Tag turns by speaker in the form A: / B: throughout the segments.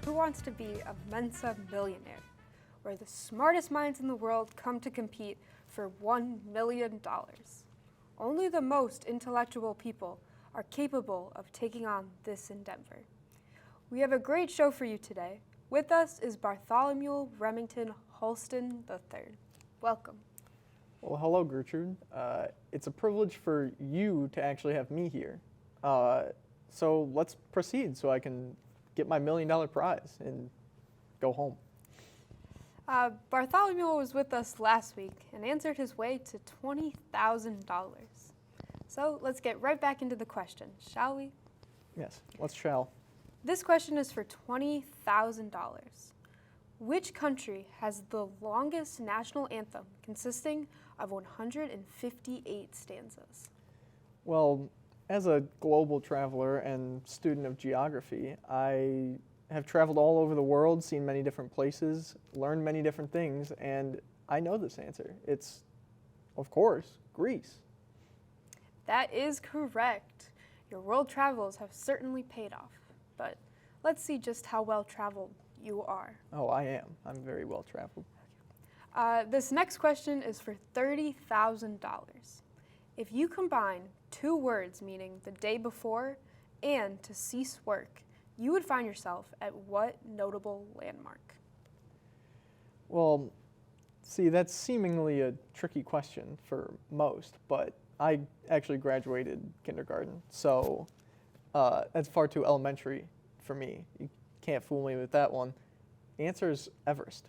A: Who Wants to Be a Mensa Millionaire, where the smartest minds in the world come to compete for $1 million. Only the most intellectual people are capable of taking on this endeavor. We have a great show for you today. With us is Bartholomew Remington Holston III. Welcome.
B: Well, hello, Gertrude. It's a privilege for you to actually have me here. So let's proceed so I can get my $1 million prize and go home.
A: Bartholomew was with us last week and answered his way to $20,000. So let's get right back into the question, shall we?
B: Yes, let's shall.
A: This question is for $20,000. Which country has the longest national anthem consisting of 158 stanzas?
B: Well, as a global traveler and student of geography, I have traveled all over the world, seen many different places, learned many different things, and I know this answer. It's, of course, Greece.
A: That is correct. Your world travels have certainly paid off, but let's see just how well traveled you are.
B: Oh, I am. I'm very well traveled.
A: This next question is for $30,000. If you combine two words meaning the day before and to cease work, you would find yourself at what notable landmark?
B: Well, see, that's seemingly a tricky question for most, but I actually graduated kindergarten, so that's far too elementary for me. You can't fool me with that one. The answer is Everest.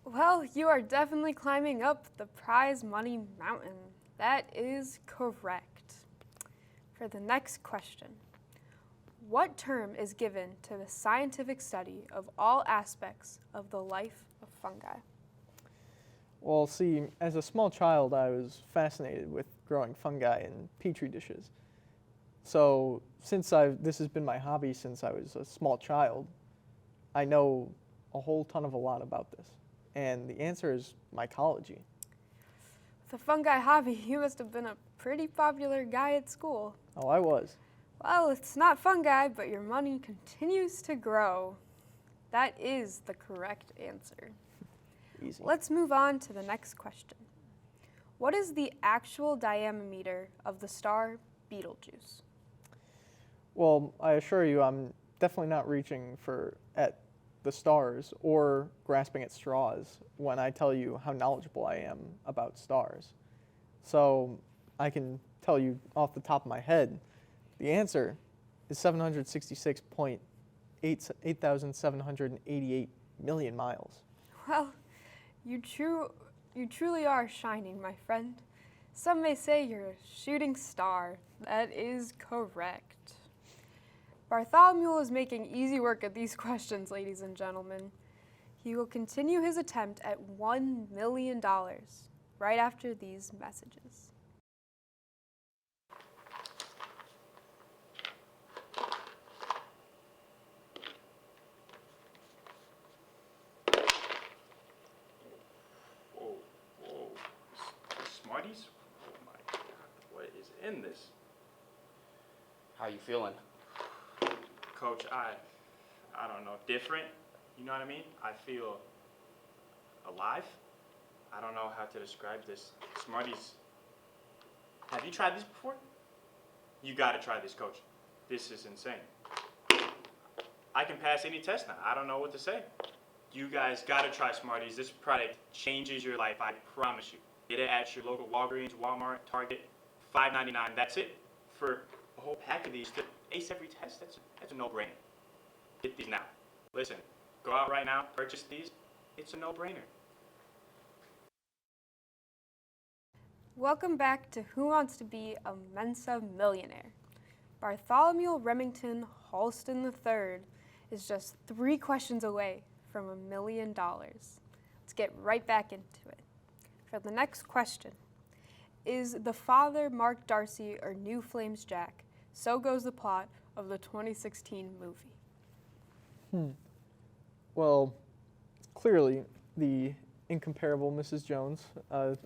A: Well, you are definitely climbing up the prize money mountain. That is correct. For the next question, what term is given to the scientific study of all aspects of the life of fungi?
B: Well, see, as a small child, I was fascinated with growing fungi in petri dishes. So this has been my hobby since I was a small child, I know a whole ton of a lot about this. And the answer is mycology.
A: With a fungi hobby, you must have been a pretty popular guy at school.
B: Oh, I was.
A: Well, it's not fungi, but your money continues to grow. That is the correct answer.
B: Easy.
A: Let's move on to the next question. What is the actual diameter of the star Betelgeuse?
B: Well, I assure you, I'm definitely not reaching at the stars or grasping at straws when I tell you how knowledgeable I am about stars. So I can tell you off the top of my head, the answer is 8,788 million miles.
A: Well, you truly are shining, my friend. Some may say you're a shooting star. That is correct. Bartholomew is making easy work at these questions, ladies and gentlemen. He will continue his attempt at $1 million right after these messages.
C: Whoa. Smarties? Oh my God, what is in this?
D: How you feeling?
C: Coach, I don't know, different, you know what I mean? I feel alive. I don't know how to describe this. Smarties, have you tried this before? You gotta try this, Coach. This is insane. I can pass any test now. I don't know what to say. You guys gotta try Smarties. This product changes your life, I promise you. Get it at your local Walgreens, Walmart, Target, $5.99. That's it for a whole pack of these to ace every test. That's a no-brainer. Get these now. Listen, go out right now, purchase these. It's a no-brainer.
A: Welcome back to Who Wants to Be a Mensa Millionaire. Bartholomew Remington Holston III is just 3 questions away from $1 million. Let's get right back into it. For the next question, is the father Mark Darcy or New Flames Jack? So goes the plot of the 2016 movie.
B: Well, clearly the incomparable Mrs. Jones,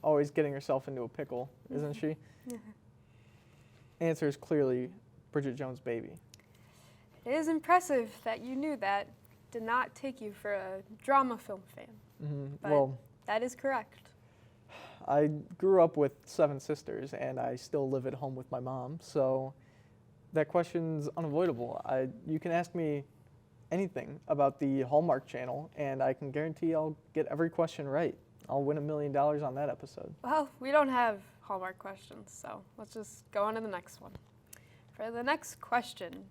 B: always getting herself into a pickle, isn't she? Answer is clearly Bridget Jones' Baby.
A: It is impressive that you knew that. did not take you for a drama film fan, but
B: Well,
A: that is correct.
B: I grew up with 7 sisters, and I still live at home with my mom, so that question's unavoidable. You can ask me anything about the Hallmark Channel, and I can guarantee I'll get every question right. I'll win $1 million on that episode.
A: Well, we don't have Hallmark questions, so let's just go on to the next one. For the next question,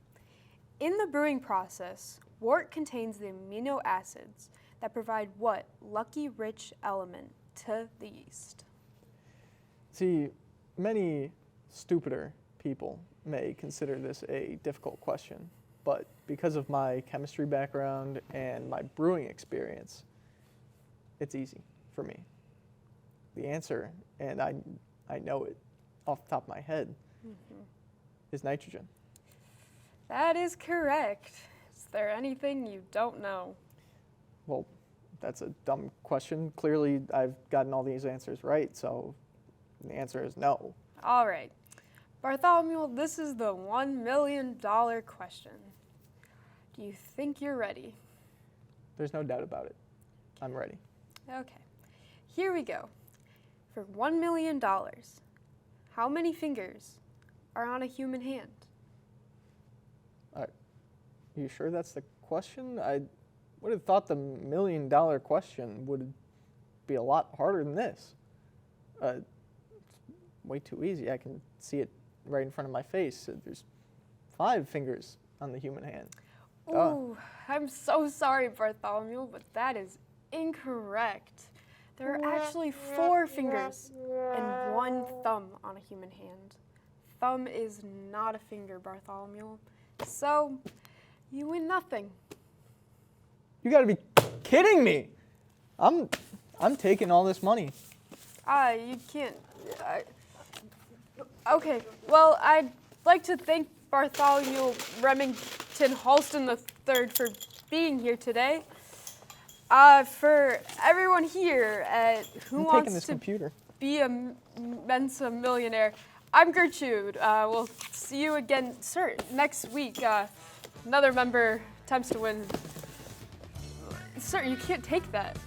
A: in the brewing process, wort contains the amino acids that provide what lucky rich element to the yeast?
B: See, many stupider people may consider this a difficult question, but because of my chemistry background and my brewing experience, it's easy for me. The answer, and I know it off the top of my head, is nitrogen.
A: That is correct. Is there anything you don't know?
B: Well, that's a dumb question. Clearly, I've gotten all these answers right, so the answer is no.
A: All right. Bartholomew, this is the $1 million question. Do you think you're ready?
B: There's no doubt about it. I'm ready.
A: Okay. Here we go. For $1 million, how many fingers are on a human hand?
B: Are you sure that's the question? I would have thought the $1 million question would be a lot harder than this. It's way too easy. I can see it right in front of my face. There's 5 fingers on the human hand.
A: Ooh, I'm so sorry, Bartholomew, but that is incorrect. There are actually 4 fingers and 1 thumb on a human hand. Thumb is not a finger, Bartholomew. So, you win nothing.
B: You gotta be kidding me! I'm taking all this money.
A: You can't. Okay, well, I'd like to thank Bartholomew Remington Halston III for being here today. For everyone here at Who
B: I'm
A: Wants
B: taking this
A: to
B: computer.
A: Be a Mensa Millionaire, I'm Gertrude. We'll see you again, sir, next week. Another member attempts to win. Sir, you can't take that.